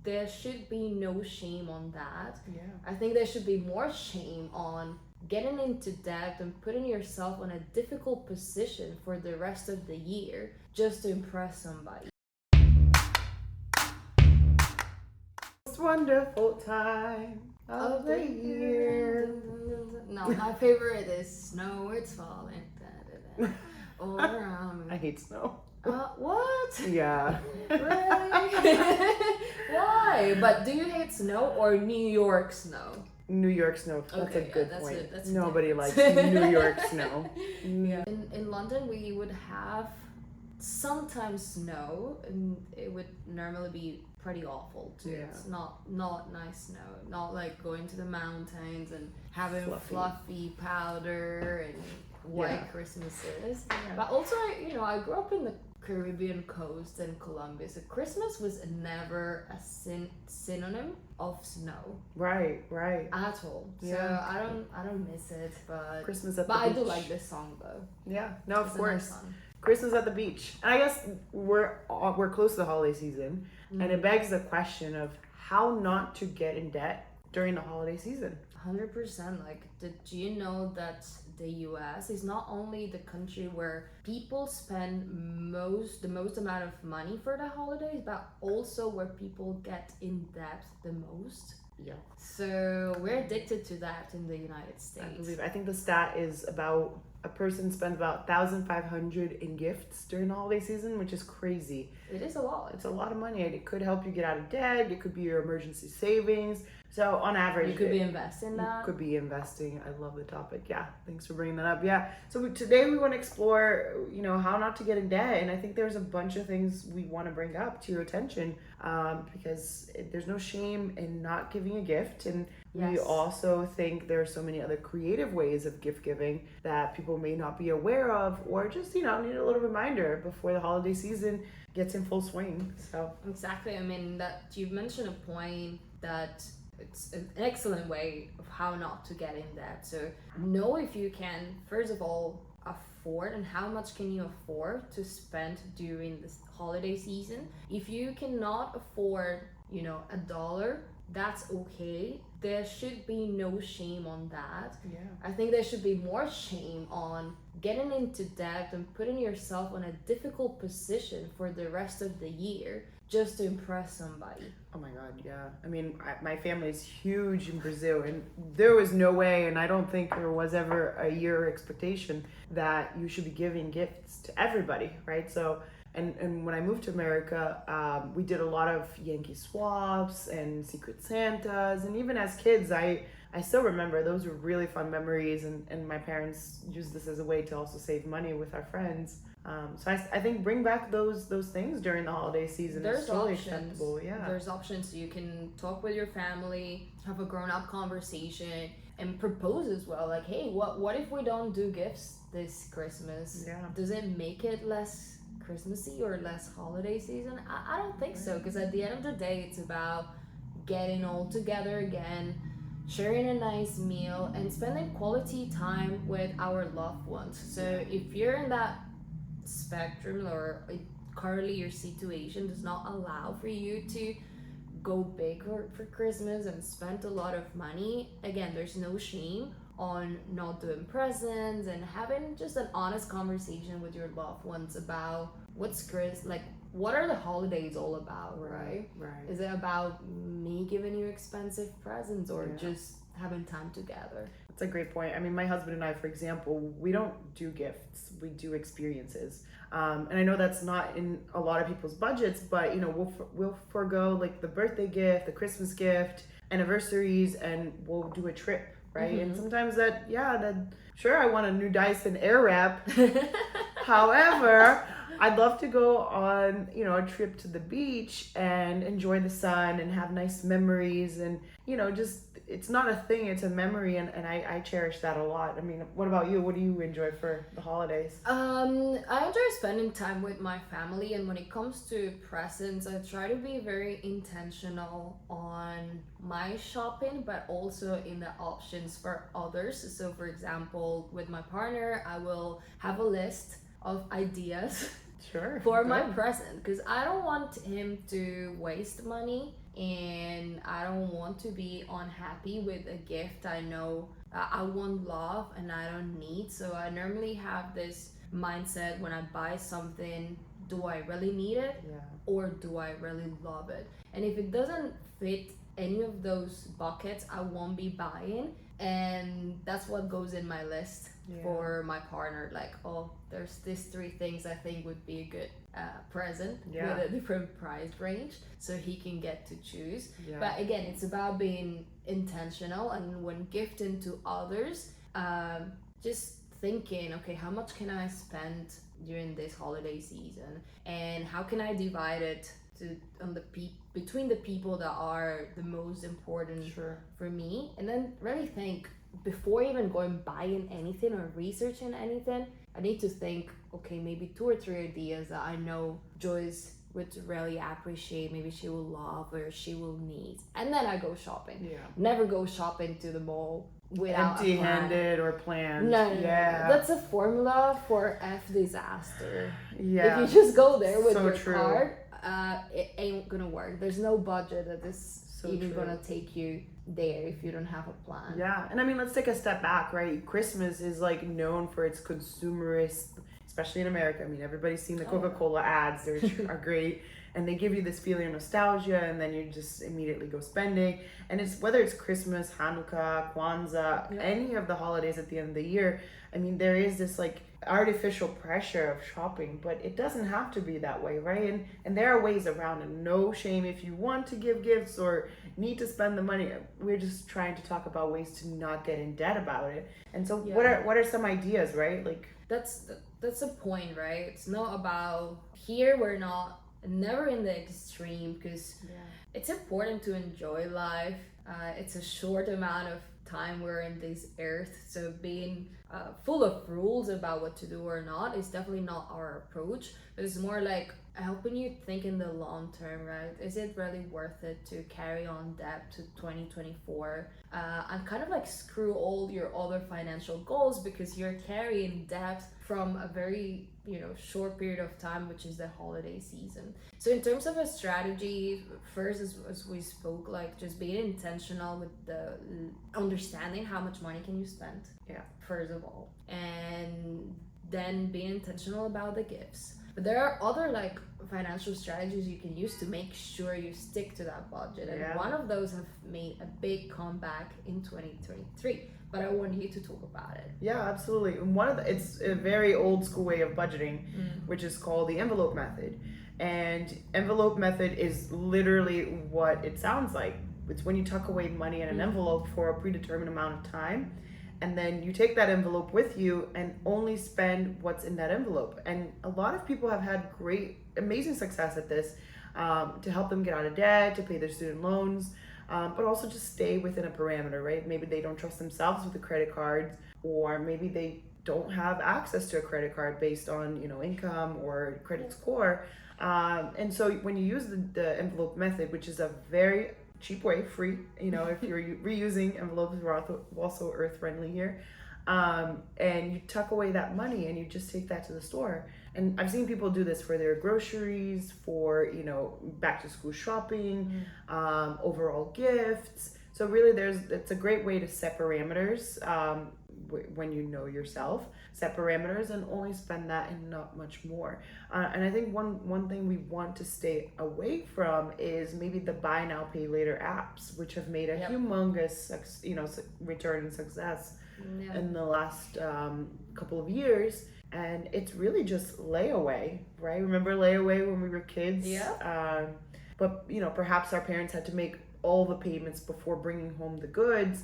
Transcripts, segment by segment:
there should be no shame on that. Yeah. I think there should be more shame on getting into debt and putting yourself in a difficult position for the rest of the year just to impress somebody. Most wonderful time of the year. No, my favorite is Snow, It's Falling. All around I me. hate snow. What? Yeah. Really? Why? But do you hate snow or New York snow? New York snow. That's Okay, a good that's point. that's Nobody different. likes New York snow. Yeah. In London, we would have sometimes snow, and it would normally be pretty awful too. Yeah. It's not nice snow. Not like going to the mountains and having Fluffy. fluffy powder and white Yeah. Christmases. Yeah. But also, I grew up in the Caribbean coast in Colombia, so Christmas was never a synonym of snow Right. at all. So Yeah. I don't miss it, but Christmas at the I beach. do like this song though. Yeah. No, of It's a course. nice song. Christmas at the beach. And I guess we're close to the holiday season, and it begs the question of how not to get in debt during the holiday season. 100%. Like, did you know that the US is not only the country where people spend the most amount of money for the holidays, but also where people get in debt the most? Yeah. So we're addicted to that in the United States. I think the stat is about a person spends about 1,500 in gifts during the holiday season, which is crazy. It is a lot. It's a lot of money. It could help you get out of debt. It could be your emergency savings. So on average, You could be investing in that. You could be investing. I love the topic. Yeah, thanks for bringing that up. Yeah. So today we want to explore, how not to get in debt, and I think there's a bunch of things we want to bring up to your attention, because there's no shame in not giving a gift, and we Yes. also think there are so many other creative ways of gift giving that people may not be aware of, or just need a little reminder before the holiday season gets in full swing. So Exactly. I mean, that you've mentioned a point that it's an excellent way of how not to get in debt. So know if you can, first of all, afford and how much can you afford to spend during this holiday season. If you cannot afford, $1, that's okay. There should be no shame on that. yeah. I think there should be more shame on getting into debt and putting yourself in a difficult position for the rest of the year just to impress somebody. Oh my God, yeah. I mean, my family is huge in Brazil, and there was no way, and I don't think there was ever a year expectation that you should be giving gifts to everybody, right? So, and when I moved to America, we did a lot of Yankee swaps and Secret Santas, and even as kids, I still remember those were really fun memories, and my parents used this as a way to also save money with our friends. So I think bring back those things during the holiday season. There's It's totally options. acceptable. Yeah. There's options. You can talk with your family, have a grown-up conversation, and propose as well. Like, hey, what if we don't do gifts this Christmas? Yeah. Does it make it less Christmassy or less holiday season? I don't think so, because at the end of the day, it's about getting all together again, sharing a nice meal, and spending quality time with our loved ones. So if you're in that spectrum, or currently your situation does not allow for you to go big for Christmas and spend a lot of money, again, there's no shame on not doing presents and having just an honest conversation with your loved ones about what are the holidays all about, right? Right. Is it about me giving you expensive presents or Yeah. just having time together? That's a great point. I mean, my husband and I, for example, we don't do gifts. We do experiences. And I know that's not in a lot of people's budgets, but we'll forego like the birthday gift, the Christmas gift, anniversaries, and we'll do a trip, right? Mhm. And sometimes that sure, I want a new Dyson Airwrap. However, I'd love to go on, a trip to the beach and enjoy the sun and have nice memories, and just it's not a thing, it's a memory, and I cherish that a lot. I mean, what about you? What do you enjoy for the holidays? I enjoy spending time with my family, and when it comes to presents, I try to be very intentional on my shopping, but also in the options for others. So, for example, with my partner, I will have a list of ideas Sure. for my good. present, because I don't want him to waste money and I don't want to be unhappy with a gift I know I want love and I don't need. So I normally have this mindset when I buy something, do I really need it Yeah. or do I really love it? And if it doesn't fit any of those buckets, I won't be buying. And that's what goes in my list Yeah. for my partner. Like, oh, there's these three things I think would be a good present Yeah. with a different price range, so he can get to choose. Yeah. But again, it's about being intentional, and when gifting to others, just thinking, okay, how much can I spend during this holiday season, and how can I divide it to on the between the people that are the most important Sure. for me, and then really think before even going buying anything or researching anything. I need to think, okay, maybe 2 or 3 ideas that I know Joyce would really appreciate, maybe she will love or she will need, and then I go shopping. Yeah. Never go shopping to the mall without Empty-handed or planned. no, Yeah. that's a formula for F disaster. Yeah. If you just go there with So your true. card, it ain't gonna work. There's no budget that is So even true. gonna take you there if you don't have a plan. Yeah, and I mean, let's take a step back, right? Christmas is like known for its consumerist, especially in America. I mean, everybody's seen the Oh, yeah. Coca-Cola ads; they are great, and they give you this feeling of nostalgia, and then you just immediately go spending. And it's whether it's Christmas, Hanukkah, Kwanzaa, Yeah. any of the holidays at the end of the year. I mean, there is this like artificial pressure of shopping, but it doesn't have to be that way, right? And there are ways around it. No shame if you want to give gifts or need to spend the money. We're just trying to talk about ways to not get in debt about it. And so Yeah. what are some ideas, right? Like That's the point, right? It's not about here. We're not never in the extreme, because it's important to enjoy life. It's a short amount of time we're in this earth, so being full of rules about what to do or not is definitely not our approach. But it's more like helping you think in the long term, right? Is it really worth it to carry on debt to 2024 and kind of like screw all your other financial goals because you're carrying debt from a very short period of time, which is the holiday season. So in terms of a strategy, first, as we spoke, like just being intentional with the understanding how much money can you spend, first of all, and then being intentional about the gifts. But there are other like financial strategies you can use to make sure you stick to that budget, and one of those have made a big comeback in 2023. But I want you to talk about it. Yeah, absolutely. And it's a very old school way of budgeting, which is called the envelope method. And envelope method is literally what it sounds like. It's when you tuck away money in an envelope for a predetermined amount of time, and then you take that envelope with you and only spend what's in that envelope. And a lot of people have had amazing success at this, to help them get out of debt, to pay their student loans, but also just stay within a parameter, right? Maybe they don't trust themselves with the credit cards, or maybe they don't have access to a credit card based on income or credit score. And so when you use the envelope method, which is a very cheap way, free, if you're reusing envelopes, we're also earth friendly here, and you tuck away that money and you just take that to the store. And I've seen people do this for their groceries, for back to school shopping, overall gifts. So really it's a great way to set parameters, when you know yourself, set parameters and only spend that and not much more. And I think one thing we want to stay away from is maybe the buy now pay later apps, which have made a humongous return and success in the last couple of years. And it's really just layaway, right? Remember layaway when we were kids? Yeah. But perhaps our parents had to make all the payments before bringing home the goods.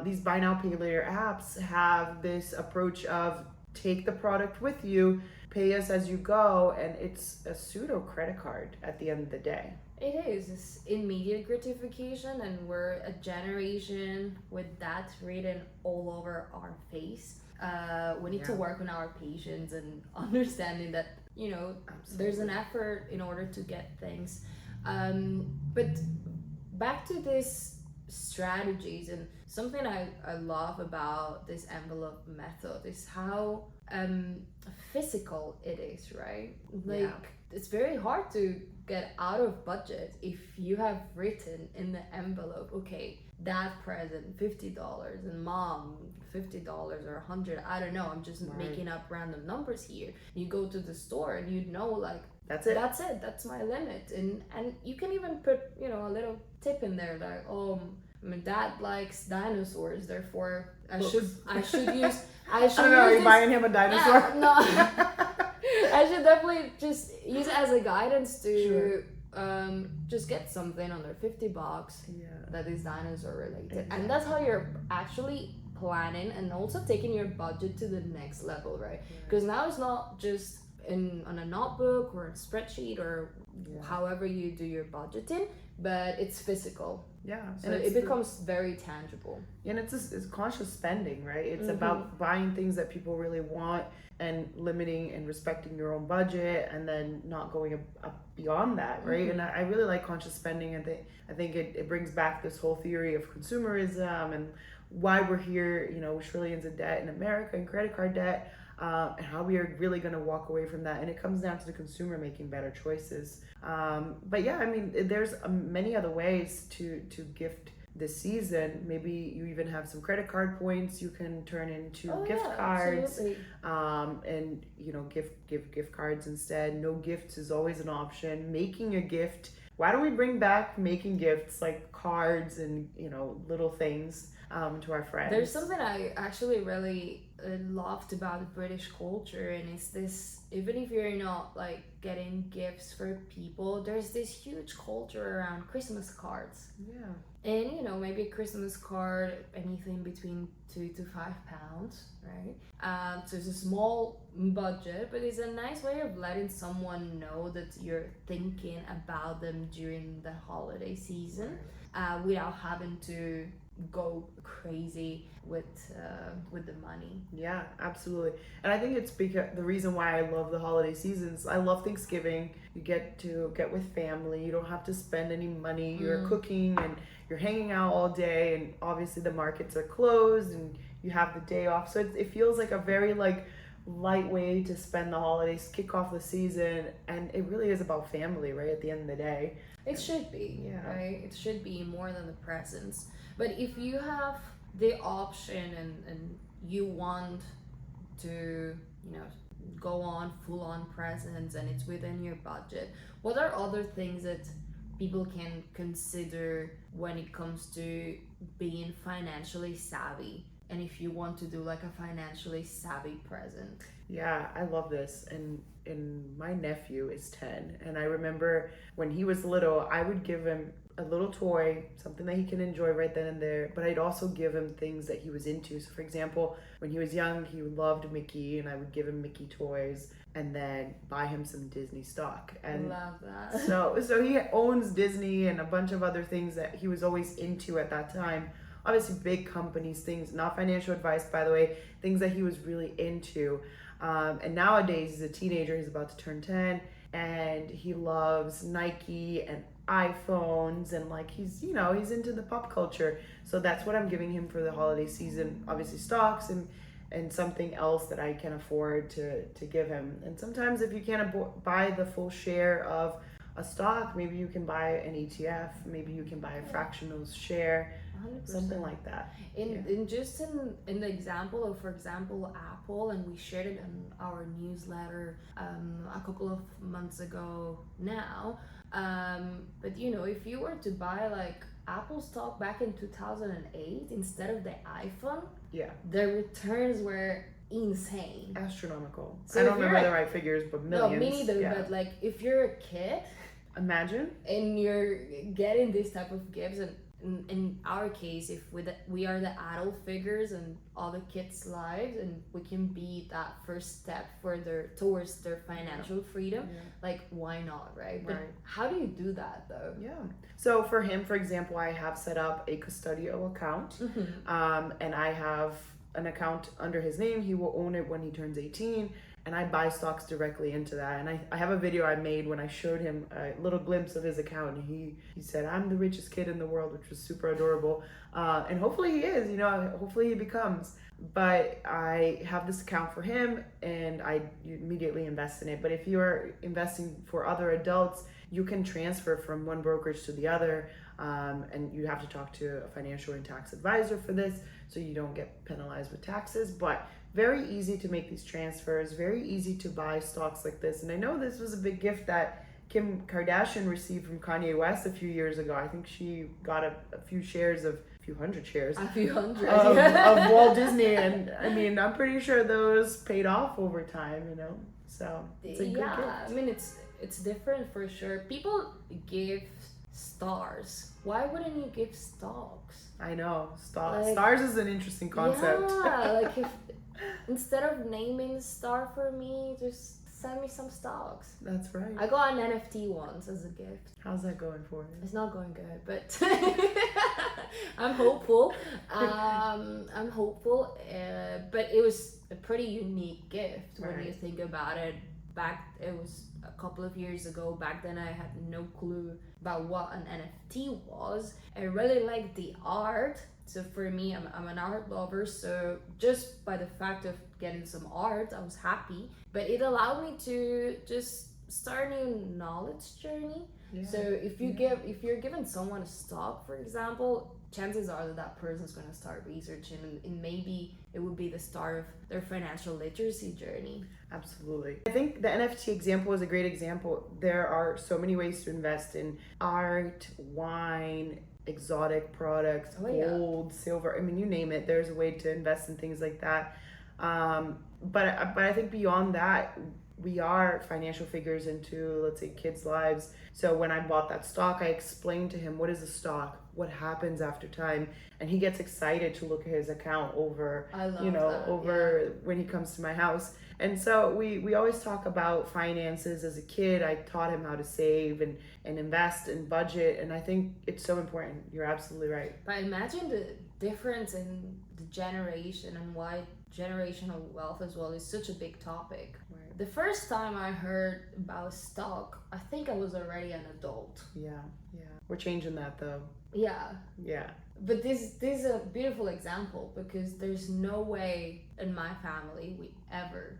These buy now pay later apps have this approach of take the product with you, pay us as you go, and it's a pseudo credit card at the end of the day. It is. It's immediate gratification, and we're a generation with that written all over our face. We need to work on our patience and understanding that there's an effort in order to get things. But back to this strategies, and something I love about this envelope method is how physical it is, right? Like it's very hard to get out of budget if you have written in the envelope, okay, that present $50 and mom $50 or 100. I don't know, I'm just Right. making up random numbers here. You go to the store and you know, like, That's it. that's my limit. And you can even put, you know, a little tip in there, like, oh, my dad likes dinosaurs, therefore I Books. should use I don't know, are you this- buying him a dinosaur? Yeah, no. I should definitely just use it as a guidance to Sure. just get something under $50 Yeah. that is dinosaur related. Exactly. And that's how you're actually planning and also taking your budget to the next level, right? Because now it's not just on a notebook or a spreadsheet or Yeah. however you do your budgeting, but it's physical. Yeah. So it's it becomes very tangible. And it's conscious spending, right? It's Mhm. about buying things that people really want and limiting and respecting your own budget, and then not going up beyond that, right? Mhm. And I really like conscious spending, and I think it brings back this whole theory of consumerism and why we're here, you know, with trillions of debt in America and credit card debt, and how we are really going to walk away from that. And it comes down to the consumer making better choices. But yeah, I mean, there's many other ways to gift this season. Maybe you even have some credit card points you can turn into gift cards, Absolutely. and you know, gift cards instead. No gifts is always an option. Making a gift. Why don't we bring back making gifts, like cards and, you know, little things to our friends? There's something I actually really loved about British culture, and it's this, even if you're not like getting gifts for people, there's this huge culture around Christmas cards. Yeah. And you know, maybe a Christmas card, anything between £2 to £5, right? So it's a small budget, but it's a nice way of letting someone know that you're thinking about them during the holiday season, without having to go crazy with the money. Yeah, absolutely. And I think it's because the reason why I love the holiday seasons. I love Thanksgiving. You get to get with family. You don't have to spend any money. You're cooking and you're hanging out all day, and obviously the markets are closed and you have the day off. So it feels like a very like light way to spend the holidays, kick off the season, and it really is about family, right? At the end of the day. It should be, Yeah. right? It should be more than the presents. But if you have the option and you want to, you know, go on full on presents and it's within your budget, what are other things that people can consider when it comes to being financially savvy? And if you want to do like a financially savvy present. Yeah, I love this. And my nephew is 10, and I remember when he was little, I would give him a little toy, something that he can enjoy right then and there, but I'd also give him things that he was into. So for example, when he was young, he loved Mickey, and I would give him Mickey toys and then buy him some Disney stock. And love that. so he owns Disney and a bunch of other things that he was always into at that time. Obviously big companies, things, not financial advice by the way, things that he was really into. And nowadays he's a teenager, he's about to turn 10, and he loves Nike and iPhones, and like he's into the pop culture. So that's what I'm giving him for the holiday season. Obviously stocks and something else that I can afford to give him. And sometimes if you can't buy the full share of a stock, maybe you can buy an ETF, maybe you can buy a fractional share, 100%. something like that. In the example of, for example, Apple, and we shared it in our newsletter a couple of months ago now. But you know, if you were to buy like Apple stock back in 2008 instead of the iPhone, Yeah, the returns were insane. astronomical. So I don't if you're remember a- the right figures, but No, millions. me neither. Yeah. But like, if you're a kid Imagine. and you're getting this type of gifts, and in our case, if we are the adult figures and all the kids' lives, and we can be that first step towards their financial freedom, like why not, right? But Right. how do you do that though? Yeah. So for him, for example, I have set up a custodial account, and I have an account under his name. He will own it when he turns 18, and I buy stocks directly into that. And I have a video I made when I showed him a little glimpse of his account, and he said, I'm the richest kid in the world, which was super adorable. And hopefully he is, hopefully he becomes. But I have this account for him, and I immediately invest in it. But if you're investing for other adults, you can transfer from one brokerage to the other, and you have to talk to a financial and tax advisor for this, so you don't get penalized with taxes. But very easy to make these transfers, very easy to buy stocks like this. And I know this was a big gift that Kim Kardashian received from Kanye West a few years ago. I think she got a few hundred shares of Walt Disney, and I mean, I'm pretty sure those paid off over time, so it's a good gift. I mean, it's different for sure. People give stars. Why wouldn't you give stocks? I know, stars is an interesting concept. Yeah, like if instead of naming the star for me, just send me some stocks. That's right. I got an NFT once as a gift. How's that going for you? It's not going good, but I'm hopeful. But it was a pretty unique gift when you think about it. It was a couple of years ago. Back then, I had no clue about what an NFT was. I really liked the art. So for me, I'm an art lover. So just by the fact of getting some art, I was happy. But it allowed me to just start a new knowledge journey. Yeah. So if you're giving someone a stock, for example, chances are that person's going to start researching, and maybe it would be the start of their financial literacy journey. Absolutely. I think the NFT example is a great example. There are so many ways to invest in art, wine, exotic products, gold, silver. I mean, you name it. There's a way to invest in things like that. But I think beyond that, we are financial figures into, let's say, kids' lives. So when I bought that stock, I explained to him, what is a stock? What happens after time? And he gets excited to look at his account over when he comes to my house. And so we always talk about finances. As a kid, I taught him how to save and invest and budget. And I think it's so important. You're absolutely right. But imagine the difference in the generation and why generational wealth as well is such a big topic. Right. The first time I heard about stock, I think I was already an adult. Yeah. We're changing that though. Yeah. Yeah. But this is a beautiful example, because there's no way in my family we ever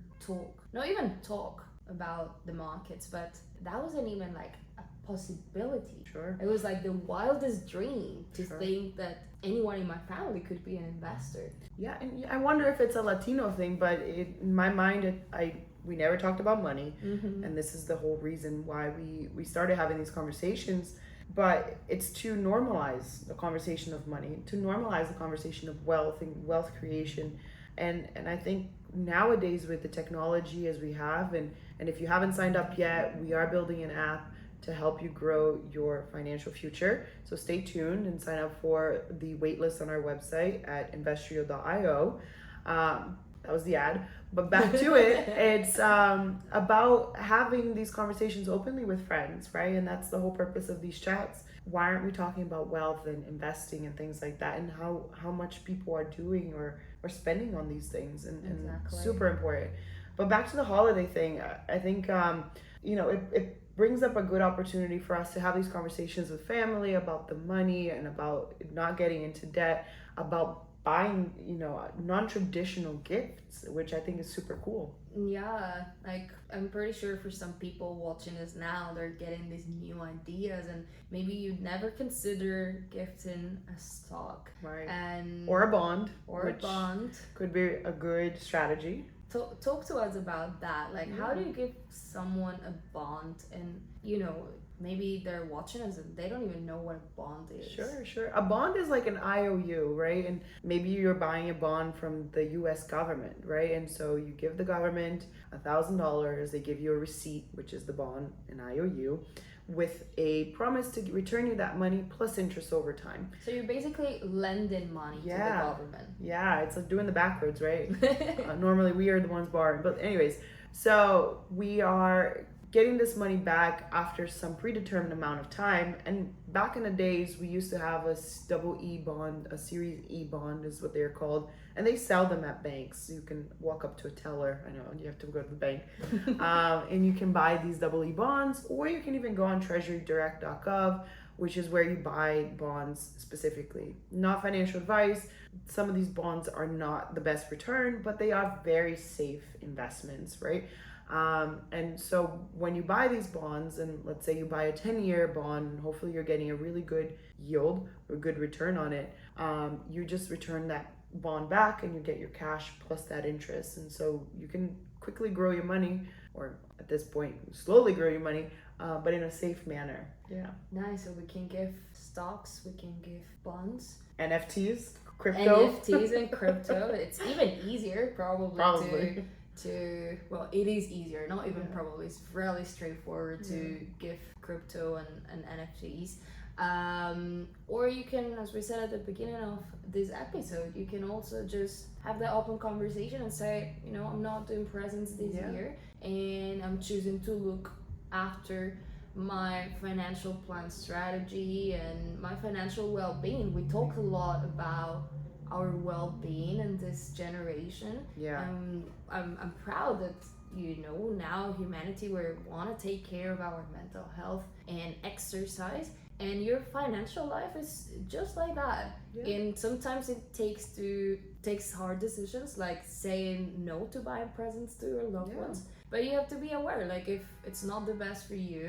not even talk about the markets, but that wasn't even like a possibility. Sure. It was like the wildest dream to think that anyone in my family could be an investor. Yeah, and I wonder if it's a Latino thing, but in my mind, we never talked about money, and this is the whole reason why we started having these conversations. But it's to normalize the conversation of money, to normalize the conversation of wealth and wealth creation. And I think nowadays, with the technology as we have, and if you haven't signed up yet, we are building an app to help you grow your financial future. So stay tuned and sign up for the waitlist on our website at investrio.io. That was the ad. But back to it, it's about having these conversations openly with friends, right? And that's the whole purpose of these chats. Why aren't we talking about wealth and investing and things like that, and how much people are doing or spending on these things, and super important. But back to the holiday thing, I think it brings up a good opportunity for us to have these conversations with family about the money and about not getting into debt, about buying non-traditional gifts, which I think is super cool. Yeah, like I'm pretty sure for some people watching us now, they're getting these new ideas, and maybe you'd never consider gifting a stock, right? Or a bond, could be a good strategy. Talk to us about that. Like, how do you give someone a bond? And maybe they're watching us and they don't even know what a bond is. Sure. A bond is like an IOU, right? And maybe you're buying a bond from the US government, right? And so you give the government $1,000, they give you a receipt, which is the bond, an IOU, with a promise to return you that money plus interest over time. So you're basically lending money to the government. Yeah, it's like doing the backwards, right? Normally we are the ones borrowing. But anyways, so we are getting this money back after some predetermined amount of time. And back in the days, we used to have a double E bond, a Series E bond is what they're called, and they sell them at banks. You can walk up to a teller. I know you have to go to the bank, and you can buy these double E bonds, or you can even go on treasurydirect.gov, which is where you buy bonds specifically. Not financial advice. Some of these bonds are not the best return, but they are very safe investments, right? And so when you buy these bonds, and let's say you buy a 10-year bond, and hopefully you're getting a really good yield or good return on it, you just return that bond back and you get your cash plus that interest. And so you can quickly grow your money, or at this point, slowly grow your money, but in a safe manner. Yeah. Nice. So we can give stocks, we can give bonds, NFTs, crypto. NFTs and crypto. It's even easier probably. To well, it is easier, not even probably, it's really straightforward to give crypto and NFTs. Or you can, as we said at the beginning of this episode, you can also just have that open conversation and say, you know, I'm not doing presents this year, and I'm choosing to look after my financial plan strategy and my financial well-being. We talk a lot about our well-being in this generation. I'm proud that, you know, now humanity, we want to take care of our mental health and exercise, and your financial life is just like that. And sometimes it takes hard decisions, like saying no to buying presents to your loved ones, but you have to be aware, like, if it's not the best for you,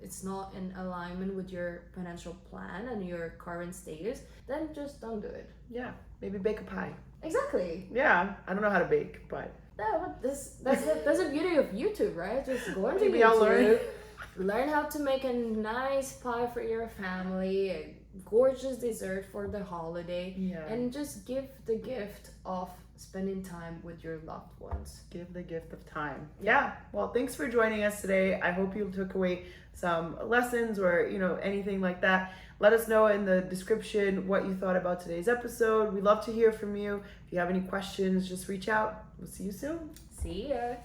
it's not in alignment with your financial plan and your current status, then just don't do it. Maybe bake a pie. Exactly. I don't know how to bake, but but that's the beauty of YouTube, right? Just go into maybe I'll learn how to make a nice pie for your family, a gorgeous dessert for the holiday, and just give the gift of spending time with your loved ones. Give the gift of time. Well, thanks for joining us today. I hope you took away some lessons or, you know, anything like that. Let us know in the description what you thought about today's episode. We love to hear from you. If you have any questions, just reach out. We'll see you soon. See ya.